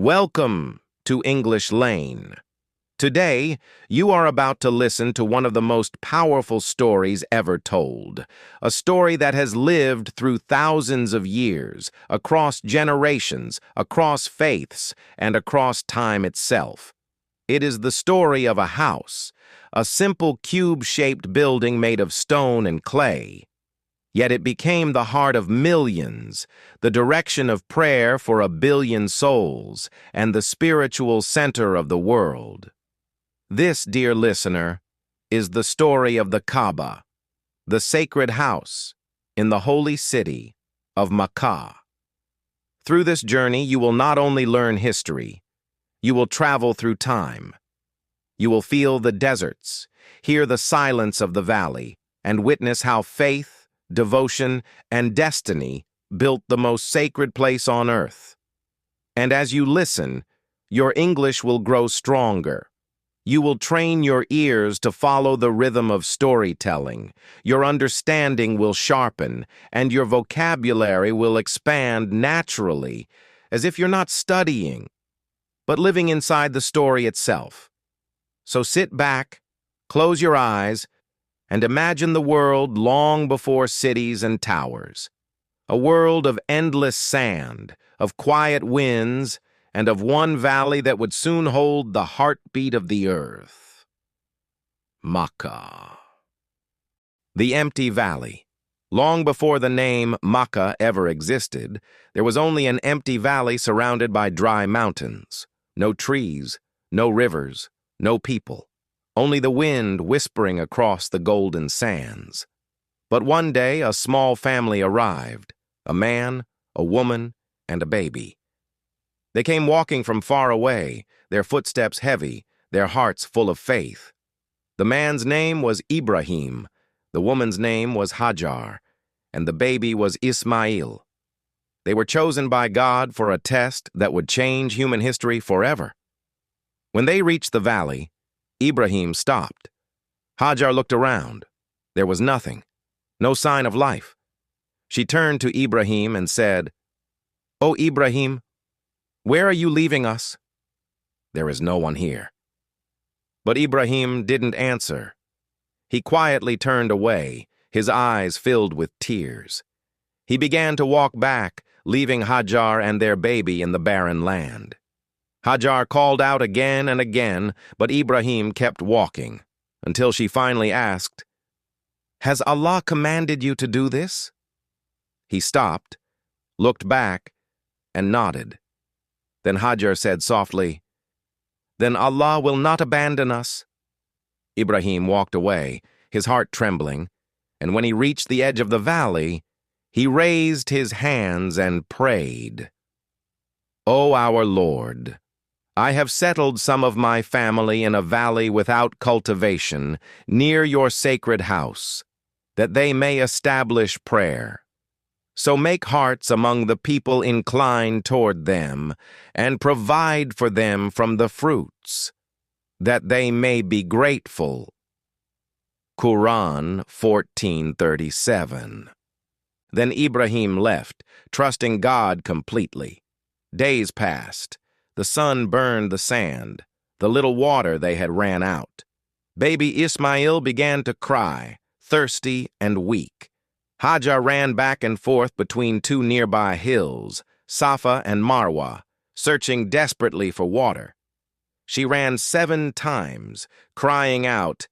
Welcome to English Lane. Today, you are about to listen to one of the most powerful stories ever told, a story that has lived through thousands of years, across generations, across faiths, and across time itself. It is the story of a house, a simple cube-shaped building made of stone and clay. Yet it became the heart of millions, the direction of prayer for 1 billion souls, and the spiritual center of the world. This, dear listener, is the story of the Kaaba, the sacred house in the holy city of Makkah. Through this journey, you will not only learn history, you will travel through time. You will feel the deserts, hear the silence of the valley, and witness how faith, devotion, and destiny built the most sacred place on earth. And as you listen, your English will grow stronger. You will train your ears to follow the rhythm of storytelling. Your understanding will sharpen, and your vocabulary will expand naturally, as if you're not studying, but living inside the story itself. So sit back, close your eyes, and imagine the world long before cities and towers. A world of endless sand, of quiet winds, and of one valley that would soon hold the heartbeat of the earth. Makkah. The empty valley. Long before the name Makkah ever existed, there was only an empty valley surrounded by dry mountains. No trees, no rivers, no people. Only the wind whispering across the golden sands. But one day, a small family arrived, a man, a woman, and a baby. They came walking from far away, their footsteps heavy, their hearts full of faith. The man's name was Ibrahim, the woman's name was Hajar, and the baby was Ismail. They were chosen by God for a test that would change human history forever. When they reached the valley, Ibrahim stopped. Hajar looked around. There was nothing, no sign of life. She turned to Ibrahim and said, "Oh, Ibrahim, where are you leaving us?" "There is no one here." But Ibrahim didn't answer. He quietly turned away, his eyes filled with tears. He began to walk back, leaving Hajar and their baby in the barren land. Hajar called out again and again, but Ibrahim kept walking, until she finally asked, "Has Allah commanded you to do this?" He stopped, looked back, and nodded. Then Hajar said softly, "Then Allah will not abandon us." Ibrahim walked away, his heart trembling, and when he reached the edge of the valley, he raised his hands and prayed, "O our Lord, I have settled some of my family in a valley without cultivation, near your sacred house, that they may establish prayer. So make hearts among the people inclined toward them, and provide for them from the fruits, that they may be grateful." Quran 14:37. Then Ibrahim left, trusting God completely. Days passed. The sun burned the sand. The little water they had ran out. Baby Ismail began to cry, thirsty and weak. Hajar ran back and forth between two nearby hills, Safa and Marwa, searching desperately for water. She ran 7 times, crying out,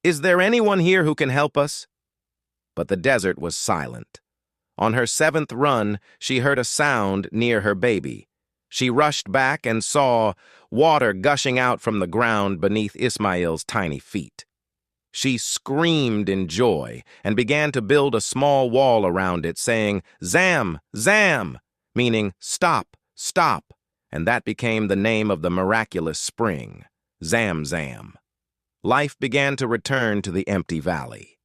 "Is there anyone here who can help us?" But the desert was silent. On her 7th run, she heard a sound near her baby. She rushed back and saw water gushing out from the ground beneath Ismail's tiny feet. She screamed in joy and began to build a small wall around it, saying, "Zam, Zam," meaning stop, stop, and that became the name of the miraculous spring, Zam. Life began to return to the empty valley.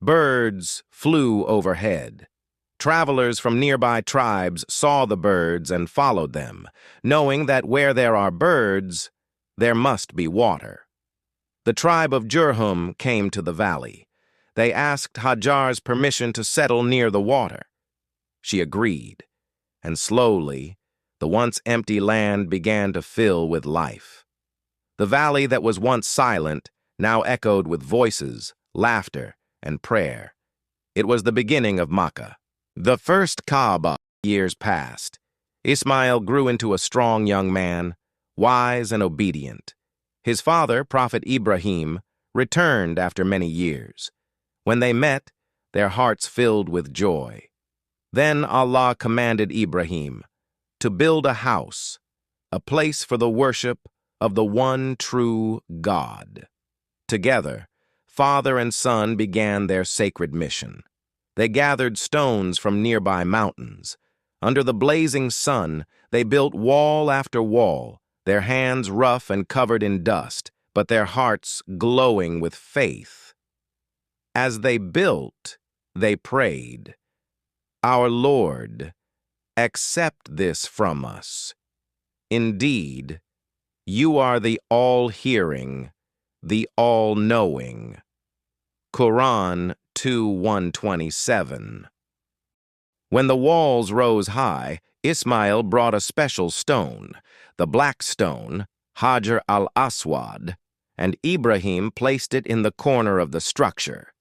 Birds flew overhead. Travelers from nearby tribes saw the birds and followed them, knowing that where there are birds, there must be water. The tribe of Jurhum came to the valley. They asked Hajar's permission to settle near the water. She agreed, and slowly, The once empty land began to fill with life. The valley that was once silent now echoed with voices, laughter, and prayer. It was the beginning of Makkah. The first Kaaba. Years passed. Ismail grew into a strong young man, wise and obedient. His father, Prophet Ibrahim, returned after many years. When they met, their hearts filled with joy. Then Allah commanded Ibrahim to build a house, a place for the worship of the one true God. Together, father and son began their sacred mission. They gathered stones from nearby mountains. Under the blazing sun, they built wall after wall, their hands rough and covered in dust, but their hearts glowing with faith. As they built, they prayed, "Our Lord, accept this from us. Indeed, you are the all-hearing, the all-knowing." Quran 2:127. When the walls rose high, Ismail brought a special stone, the black stone, Hajar al-Aswad, and Ibrahim placed it in the corner of the structure.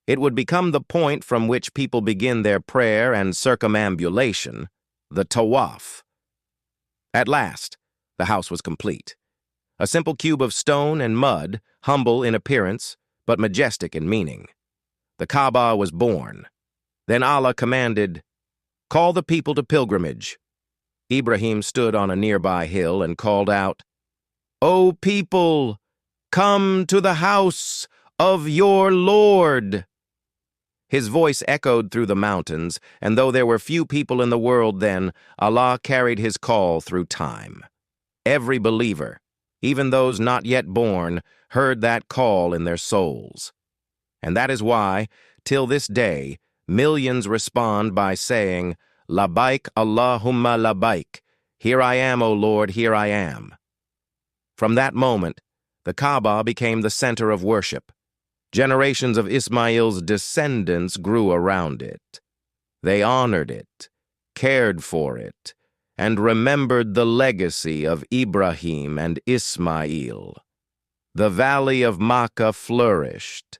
It would become the point from which people begin their prayer and circumambulation, the tawaf. At last, the house was complete. A simple cube of stone and mud, humble in appearance, but majestic in meaning. The Kaaba was born. Then Allah commanded, "Call the people to pilgrimage." Ibrahim stood on a nearby hill and called out, "O people, come to the house of your Lord." His voice echoed through the mountains, and though there were few people in the world then, Allah carried his call through time. Every believer, even those not yet born, heard that call in their souls. And that is why, till this day, millions respond by saying, "Labbaik Allahumma labbaik," "Here I am, O Lord, here I am." From that moment, the Kaaba became the center of worship. Generations of Ismail's descendants grew around it. They honored it, cared for it, and remembered the legacy of Ibrahim and Ismail. The valley of Makkah flourished,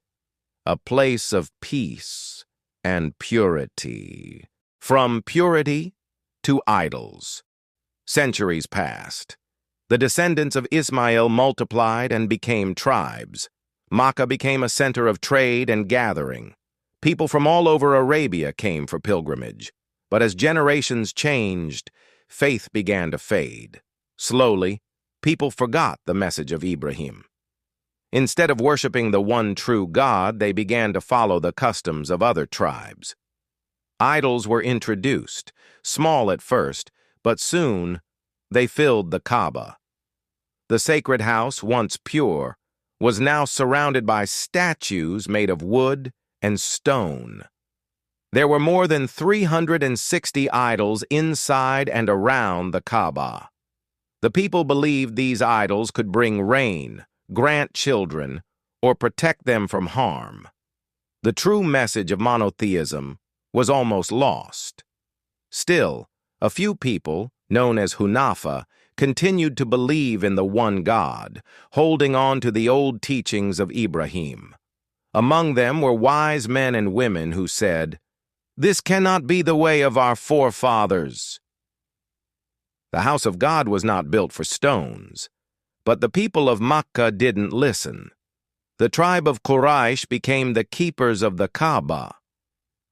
a place of peace and purity. From purity to idols. Centuries passed. The descendants of Ismail multiplied and became tribes. Makkah became a center of trade and gathering. People from all over Arabia came for pilgrimage. But as generations changed, faith began to fade. Slowly, people forgot the message of Ibrahim. Instead of worshiping the one true God, they began to follow the customs of other tribes. Idols were introduced, small at first, but soon they filled the Kaaba. The sacred house, once pure, was now surrounded by statues made of wood and stone. There were more than 360 idols inside and around the Kaaba. The people believed these idols could bring rain, grant children, or protect them from harm. The true message of monotheism was almost lost. Still, a few people, known as Hunafa, continued to believe in the one God, holding on to the old teachings of Ibrahim. Among them were wise men and women who said, "This cannot be the way of our forefathers." The house of God was not built for stones, but the people of Makkah didn't listen. The tribe of Quraysh became the keepers of the Kaaba.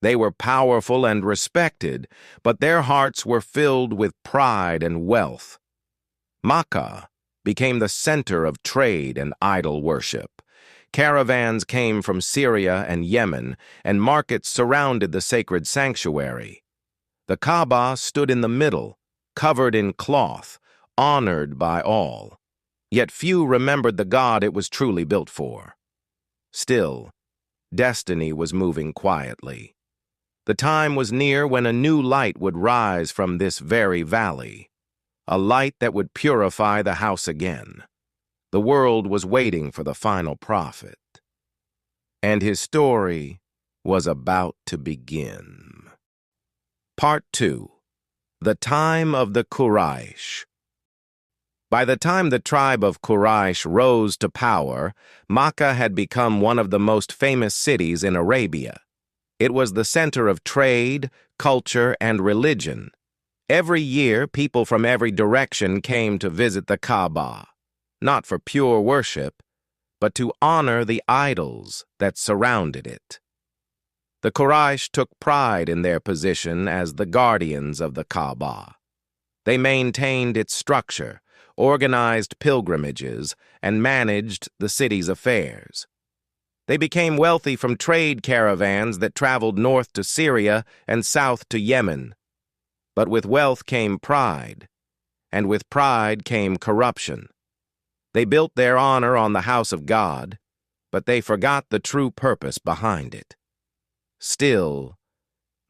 They were powerful and respected, but their hearts were filled with pride and wealth. Makkah became the center of trade and idol worship. Caravans came from Syria and Yemen, and markets surrounded the sacred sanctuary. The Kaaba stood in the middle, covered in cloth, honored by all. Yet few remembered the God it was truly built for. Still, destiny was moving quietly. The time was near when a new light would rise from this very valley, a light that would purify the house again. The world was waiting for the final prophet, and his story was about to begin. Part 2. The time of the Quraysh. By the time the tribe of Quraysh rose to power, Makkah had become one of the most famous cities in Arabia. It was the center of trade, culture, and religion. Every year, people from every direction came to visit the Kaaba, not for pure worship, but to honor the idols that surrounded it. The Quraysh took pride in their position as the guardians of the Kaaba. They maintained its structure, organized pilgrimages, and managed the city's affairs. They became wealthy from trade caravans that traveled north to Syria and south to Yemen. But with wealth came pride, and with pride came corruption. They built their honor on the house of God, but they forgot the true purpose behind it. Still,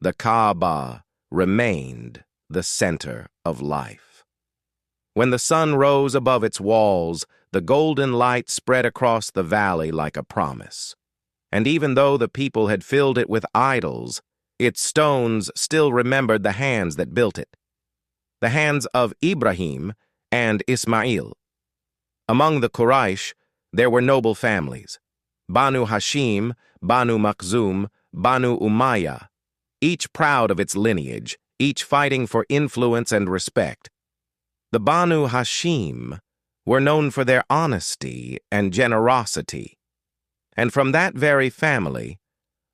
the Kaaba remained the center of life. When the sun rose above its walls, the golden light spread across the valley like a promise. And even though the people had filled it with idols, its stones still remembered the hands that built it, the hands of Ibrahim and Ismail. Among the Quraysh, there were noble families: Banu Hashim, Banu Makhzum, Banu Umayyah, each proud of its lineage, each fighting for influence and respect. The Banu Hashim were known for their honesty and generosity, and from that very family,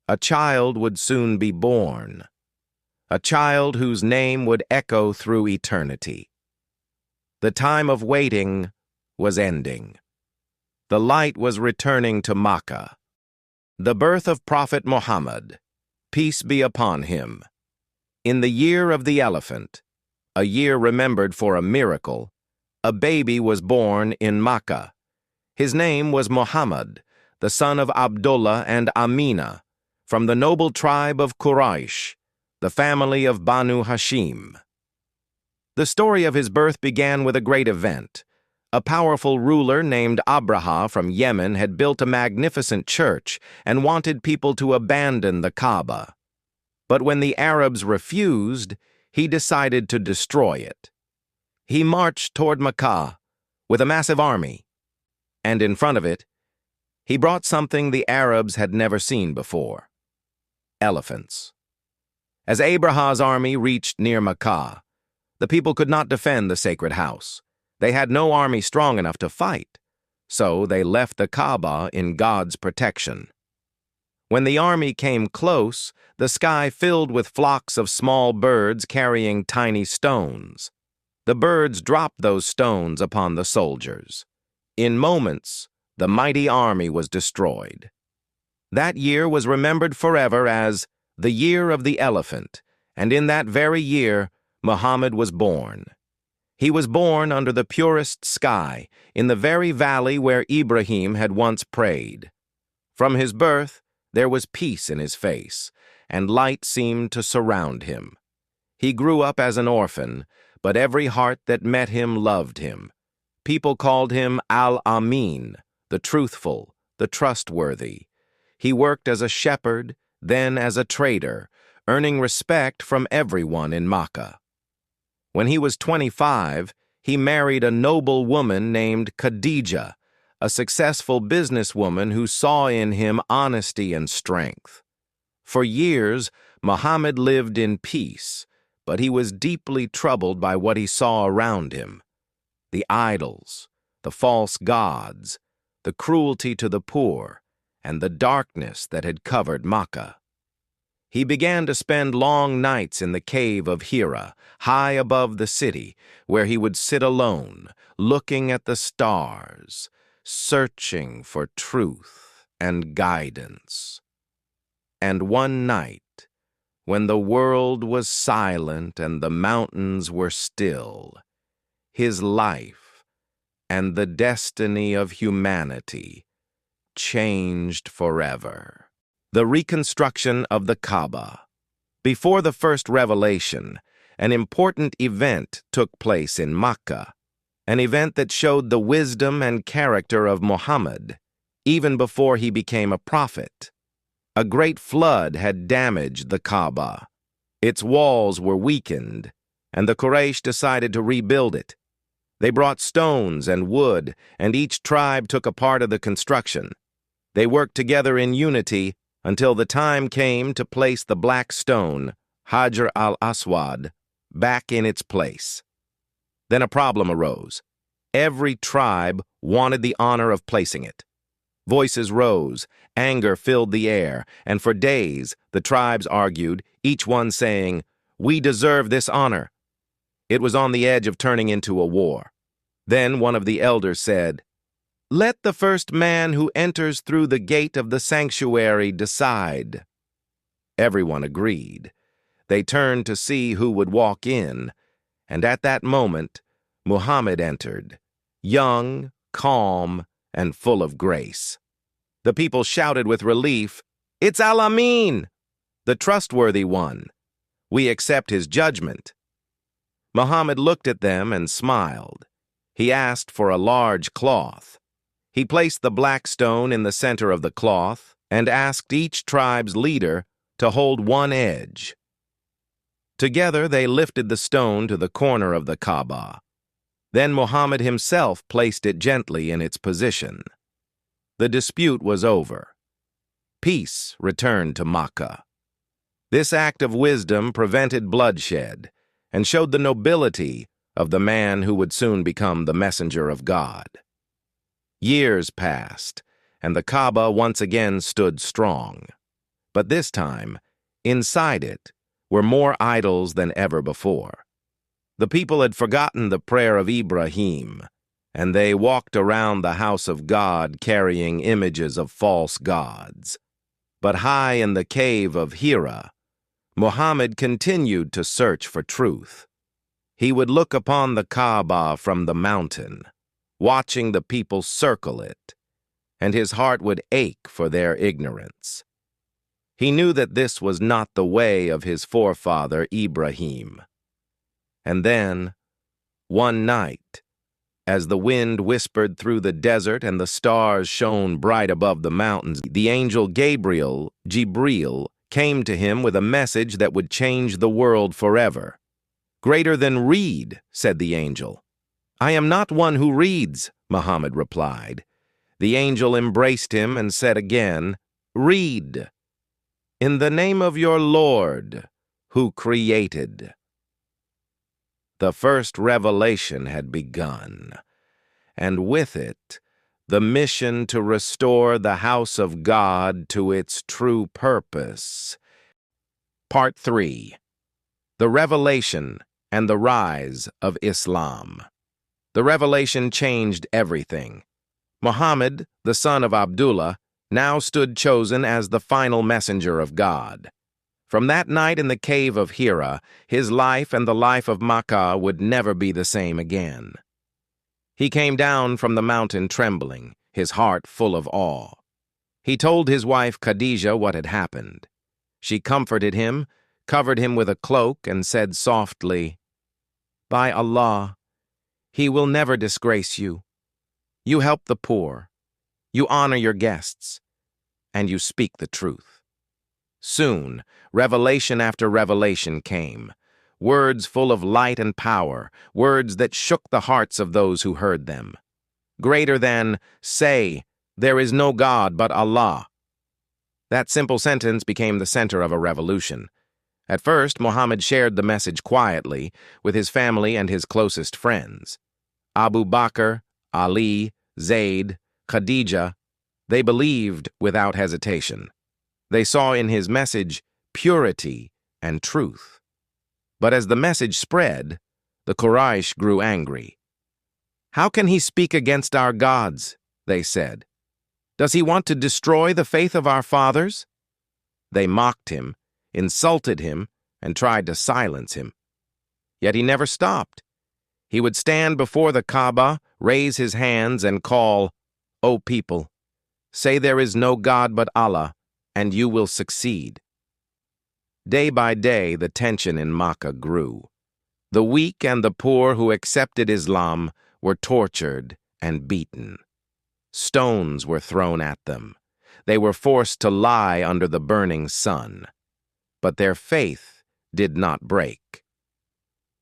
a child would soon be born, a child whose name would echo through eternity. The time of waiting was ending. The light was returning to Makkah. The birth of Prophet Muhammad, peace be upon him. In the year of the elephant, a year remembered for a miracle, a baby was born in Makkah. His name was Muhammad, the son of Abdullah and Amina, from the noble tribe of Quraysh, the family of Banu Hashim. The story of his birth began with a great event. A powerful ruler named Abraha from Yemen had built a magnificent church and wanted people to abandon the Kaaba. But when the Arabs refused, he decided to destroy it. He marched toward Makkah with a massive army, and in front of it, he brought something the Arabs had never seen before: elephants. As Abraha's army reached near Makkah, the people could not defend the sacred house. They had no army strong enough to fight, so they left the Kaaba in God's protection. When the army came close, the sky filled with flocks of small birds carrying tiny stones. The birds dropped those stones upon the soldiers. In moments, the mighty army was destroyed. That year was remembered forever as the year of the elephant, and in that very year, Muhammad was born. He was born under the purest sky, in the very valley where Ibrahim had once prayed. From his birth, there was peace in his face, and light seemed to surround him. He grew up as an orphan, but every heart that met him loved him. People called him Al-Amin, the truthful, the trustworthy. He worked as a shepherd, then as a trader, earning respect from everyone in Makkah. When he was 25, he married a noble woman named Khadijah, a successful businesswoman who saw in him honesty and strength. For years, Muhammad lived in peace, but he was deeply troubled by what he saw around him: the idols, the false gods, the cruelty to the poor, and the darkness that had covered Makkah. He began to spend long nights in the cave of Hira, high above the city, where he would sit alone, looking at the stars, searching for truth and guidance. And one night, when the world was silent and the mountains were still, his life and the destiny of humanity changed forever. The reconstruction of the Kaaba. Before the first revelation, an important event took place in Makkah, an event that showed the wisdom and character of Muhammad, even before he became a prophet. A great flood had damaged the Kaaba. Its walls were weakened, and the Quraysh decided to rebuild it. They brought stones and wood, and each tribe took a part of the construction. They worked together in unity until the time came to place the black stone, Hajar al-Aswad, back in its place. Then a problem arose. Every tribe wanted the honor of placing it. Voices rose, anger filled the air, and for days the tribes argued, each one saying, "We deserve this honor." It was on the edge of turning into a war. Then one of the elders said, "Let the first man who enters through the gate of the sanctuary decide." Everyone agreed. They turned to see who would walk in, and at that moment, Muhammad entered, young, calm, and full of grace. The people shouted with relief, "It's Al-Amin, the trustworthy one. We accept his judgment." Muhammad looked at them and smiled. He asked for a large cloth. He placed the black stone in the center of the cloth and asked each tribe's leader to hold one edge. Together they lifted the stone to the corner of the Kaaba. Then Muhammad himself placed it gently in its position. The dispute was over. Peace returned to Makkah. This act of wisdom prevented bloodshed and showed the nobility of the man who would soon become the messenger of God. Years passed, and the Kaaba once again stood strong. But this time, inside it, were more idols than ever before. The people had forgotten the prayer of Ibrahim, and they walked around the house of God carrying images of false gods. But high in the cave of Hira, Muhammad continued to search for truth. He would look upon the Kaaba from the mountain, watching the people circle it, and his heart would ache for their ignorance. He knew that this was not the way of his forefather Ibrahim. And then, one night, as the wind whispered through the desert and the stars shone bright above the mountains, the angel Jibril, came to him with a message that would change the world forever. "Greater than read," said the angel. "I am not one who reads," Muhammad replied. The angel embraced him and said again, "Read. In the name of your Lord, who created." The first revelation had begun, and with it, the mission to restore the house of God to its true purpose. Part 3. The Revelation and the Rise of Islam. The revelation changed everything. Muhammad, the son of Abdullah, now stood chosen as the final messenger of God. From that night in the cave of Hira, his life and the life of Makkah would never be the same again. He came down from the mountain trembling, his heart full of awe. He told his wife Khadijah what had happened. She comforted him, covered him with a cloak, and said softly, "By Allah, he will never disgrace you. You help the poor, you honor your guests, and you speak the truth." Soon, revelation after revelation came, words full of light and power, words that shook the hearts of those who heard them. Greater than, "Say, there is no God but Allah." That simple sentence became the center of a revolution. At first, Muhammad shared the message quietly with his family and his closest friends. Abu Bakr, Ali, Zayd, Khadijah, they believed without hesitation. They saw in his message purity and truth. But as the message spread, the Quraysh grew angry. "How can he speak against our gods?" they said. "Does he want to destroy the faith of our fathers?" They mocked him, insulted him, and tried to silence him. Yet he never stopped. He would stand before the Kaaba, raise his hands, and call, "O people, say there is no God but Allah, and you will succeed." Day by day, the tension in Makkah grew. The weak and the poor who accepted Islam were tortured and beaten. Stones were thrown at them. They were forced to lie under the burning sun. But their faith did not break.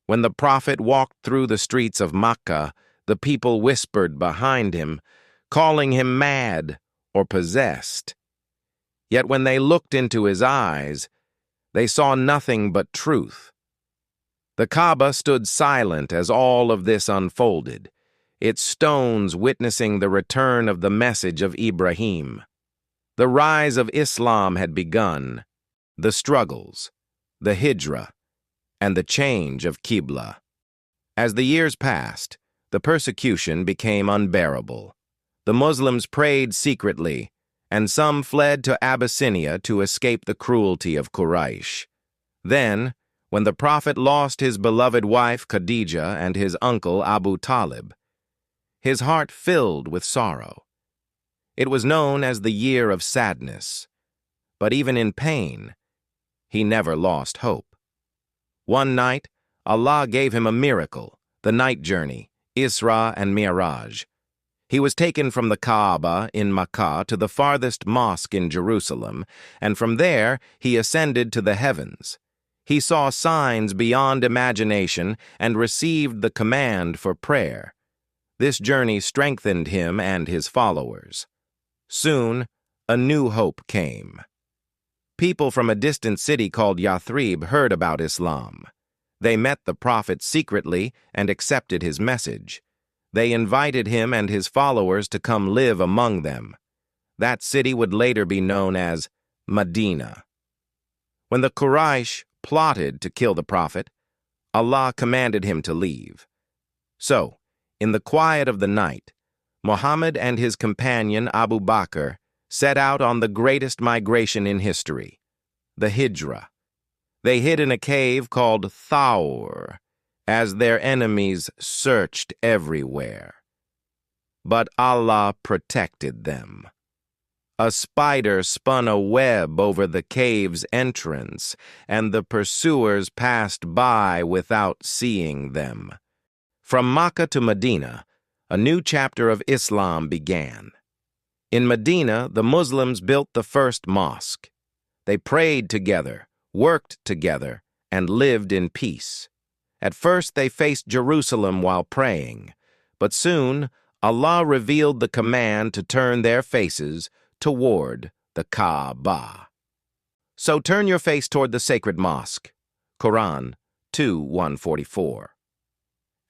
When the Prophet walked through the streets of Makkah, the people whispered behind him, calling him mad or possessed. Yet when they looked into his eyes, they saw nothing but truth. The Kaaba stood silent as all of this unfolded, its stones witnessing the return of the message of Ibrahim. The rise of Islam had begun, the struggles, the hijrah, and the change of Qibla. As the years passed, the persecution became unbearable. The Muslims prayed secretly, and some fled to Abyssinia to escape the cruelty of Quraysh. Then, when the Prophet lost his beloved wife Khadija and his uncle Abu Talib, his heart filled with sorrow. It was known as the Year of Sadness, but even in pain, he never lost hope. One night, Allah gave him a miracle, the night journey, Isra and Mi'raj. He was taken from the Kaaba in Makkah to the farthest mosque in Jerusalem, and from there he ascended to the heavens. He saw signs beyond imagination and received the command for prayer. This journey strengthened him and his followers. Soon, a new hope came. People from a distant city called Yathrib heard about Islam. They met the Prophet secretly and accepted his message. They invited him and his followers to come live among them. That city would later be known as Medina. When the Quraysh plotted to kill the Prophet, Allah commanded him to leave. So, in the quiet of the night, Muhammad and his companion Abu Bakr set out on the greatest migration in history, the Hijrah. They hid in a cave called Thawr, as their enemies searched everywhere. But Allah protected them. A spider spun a web over the cave's entrance, and the pursuers passed by without seeing them. From Makkah to Medina, a new chapter of Islam began. In Medina, the Muslims built the first mosque. They prayed together, worked together, and lived in peace. At first, they faced Jerusalem while praying, but soon Allah revealed the command to turn their faces toward the Kaaba. So turn your face toward the sacred mosque. Quran 2:144.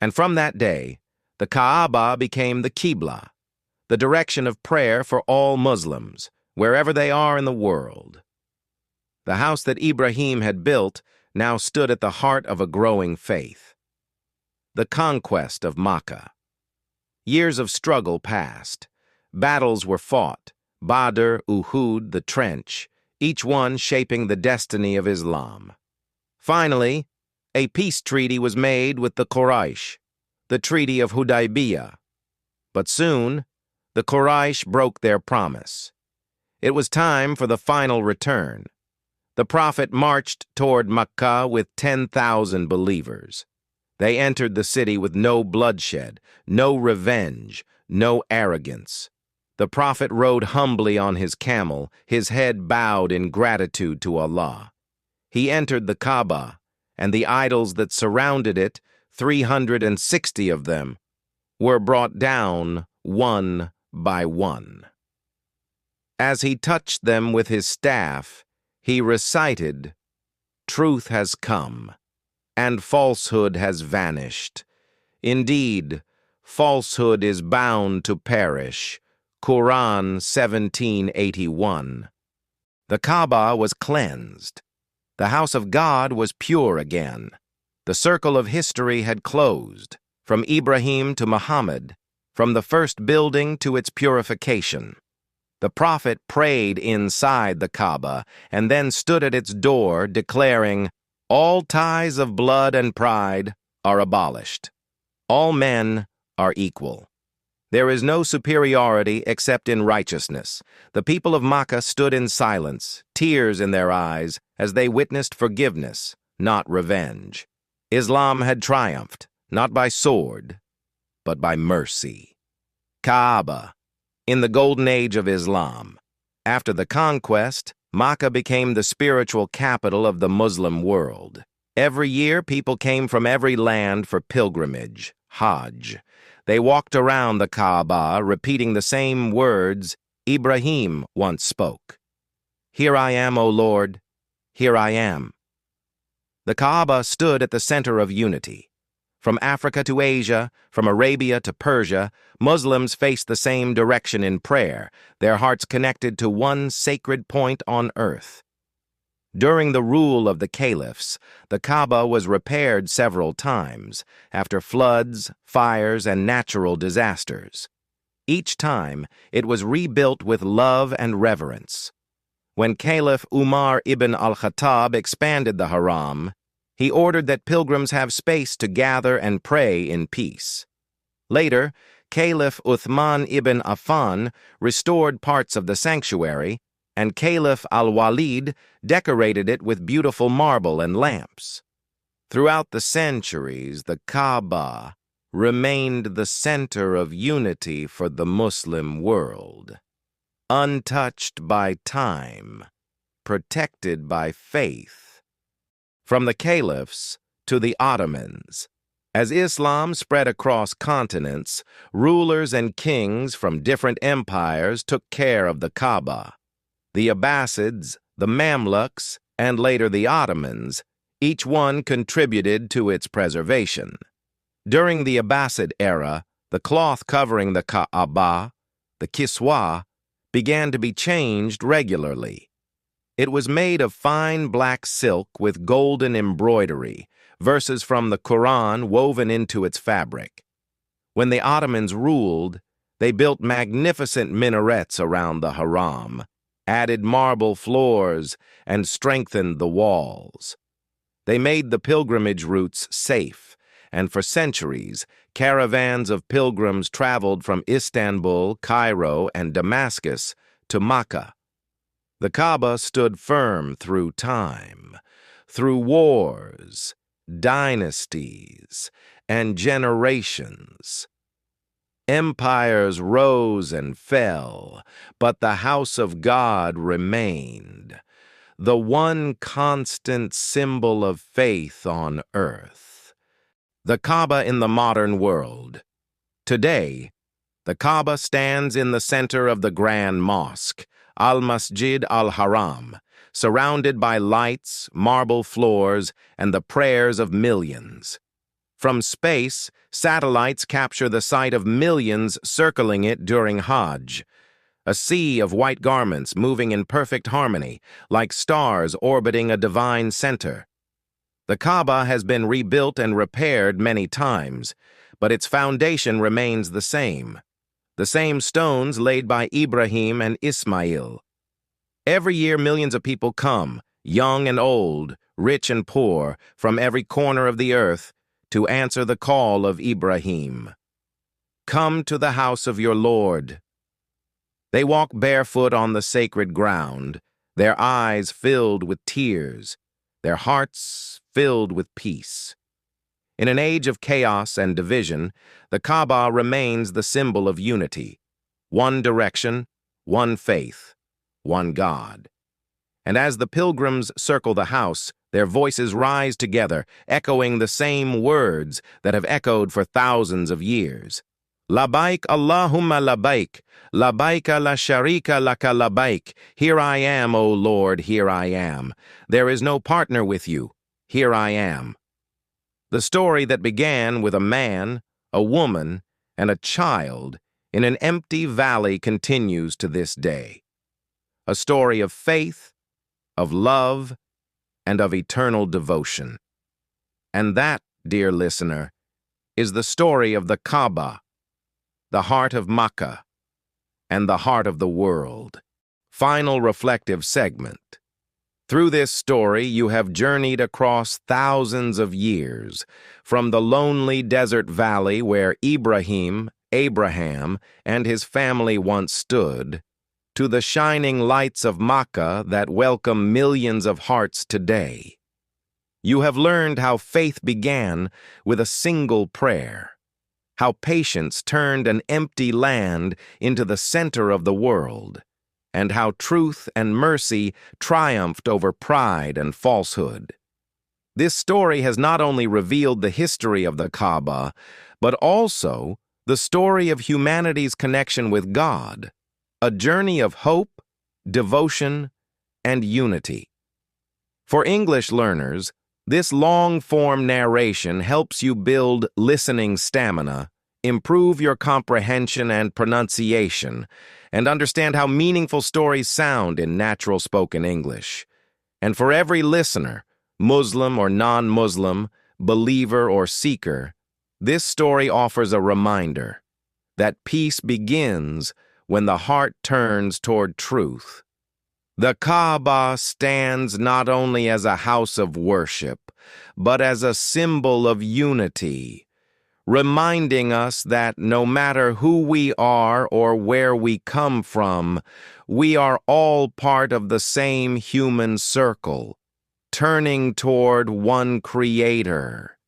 And from that day, the Kaaba became the Qibla, the direction of prayer for all Muslims, wherever they are in the world. The house that Ibrahim had built now stood at the heart of a growing faith. The conquest of Makkah. Years of struggle passed. Battles were fought, Badr, Uhud, the Trench, each one shaping the destiny of Islam. Finally, a peace treaty was made with the Quraysh, the Treaty of Hudaybiyah. But soon, the Quraysh broke their promise. It was time for the final return. The Prophet marched toward Makkah with 10,000 believers. They entered the city with no bloodshed, no revenge, no arrogance. The Prophet rode humbly on his camel, his head bowed in gratitude to Allah. He entered the Kaaba, and the idols that surrounded it, 360 of them, were brought down one by one. As he touched them with his staff, he recited, "Truth has come, and falsehood has vanished. Indeed, falsehood is bound to perish." Quran 17:81. The Kaaba was cleansed. The house of God was pure again. The circle of history had closed, from Ibrahim to Muhammad, from the first building to its purification. The Prophet prayed inside the Kaaba and then stood at its door declaring, "All ties of blood and pride are abolished. All men are equal. There is no superiority except in righteousness." The people of Makkah stood in silence, tears in their eyes, as they witnessed forgiveness, not revenge. Islam had triumphed, not by sword, but by mercy. Kaaba, in the golden age of Islam. After the conquest, Makkah became the spiritual capital of the Muslim world. Every year, people came from every land for pilgrimage, Hajj. They walked around the Kaaba, repeating the same words Ibrahim once spoke. "Here I am, O Lord, here I am." The Kaaba stood at the center of unity. From Africa to Asia, from Arabia to Persia, Muslims faced the same direction in prayer, their hearts connected to one sacred point on earth. During the rule of the caliphs, the Kaaba was repaired several times, after floods, fires, and natural disasters. Each time, it was rebuilt with love and reverence. When Caliph Umar ibn al-Khattab expanded the Haram, he ordered that pilgrims have space to gather and pray in peace. Later, Caliph Uthman ibn Affan restored parts of the sanctuary, and Caliph al-Walid decorated it with beautiful marble and lamps. Throughout the centuries, the Kaaba remained the center of unity for the Muslim world. Untouched by time, protected by faith. From the caliphs to the Ottomans, as Islam spread across continents, rulers and kings from different empires took care of the Kaaba. The Abbasids, the Mamluks, and later the Ottomans, each one contributed to its preservation. During the Abbasid era, the cloth covering the Kaaba, the kiswa, began to be changed regularly. It was made of fine black silk with golden embroidery, verses from the Quran woven into its fabric. When the Ottomans ruled, they built magnificent minarets around the Haram, added marble floors, and strengthened the walls. They made the pilgrimage routes safe, and for centuries, caravans of pilgrims traveled from Istanbul, Cairo, and Damascus to Makkah. The Kaaba stood firm through time, through wars, dynasties, and generations. Empires rose and fell, but the house of God remained, the one constant symbol of faith on earth. The Kaaba in the modern world. Today, the Kaaba stands in the center of the Grand Mosque, Al-Masjid al-Haram, surrounded by lights, marble floors, and the prayers of millions. From space, satellites capture the sight of millions circling it during Hajj, a sea of white garments moving in perfect harmony, like stars orbiting a divine center. The Kaaba has been rebuilt and repaired many times, but its foundation remains the same stones laid by Ibrahim and Ismail. Every year, millions of people come, young and old, rich and poor, from every corner of the earth, to answer the call of Ibrahim. Come to the house of your Lord. They walk barefoot on the sacred ground, their eyes filled with tears, their hearts filled with peace. In an age of chaos and division, the Kaaba remains the symbol of unity. One direction, one faith, one God. And as the pilgrims circle the house, their voices rise together, echoing the same words that have echoed for thousands of years. Labaik Allahumma labaik, labaika la sharika laka labaik. Here I am, O Lord, here I am. There is no partner with you. Here I am. The story that began with a man, a woman, and a child in an empty valley continues to this day. A story of faith, of love, and of eternal devotion. And that, dear listener, is the story of the Kaaba, the heart of Makkah, and the heart of the world. Final reflective segment. Through this story, you have journeyed across thousands of years, from the lonely desert valley where Abraham, and his family once stood, to the shining lights of Makkah that welcome millions of hearts today. You have learned how faith began with a single prayer, how patience turned an empty land into the center of the world, and how truth and mercy triumphed over pride and falsehood. This story has not only revealed the history of the Kaaba, but also the story of humanity's connection with God, a journey of hope, devotion, and unity. For English learners, this long-form narration helps you build listening stamina, improve your comprehension and pronunciation, and understand how meaningful stories sound in natural spoken English. And for every listener, Muslim or non-Muslim, believer or seeker, this story offers a reminder that peace begins when the heart turns toward truth. The Kaaba stands not only as a house of worship, but as a symbol of unity, reminding us that no matter who we are or where we come from, we are all part of the same human circle, turning toward one Creator.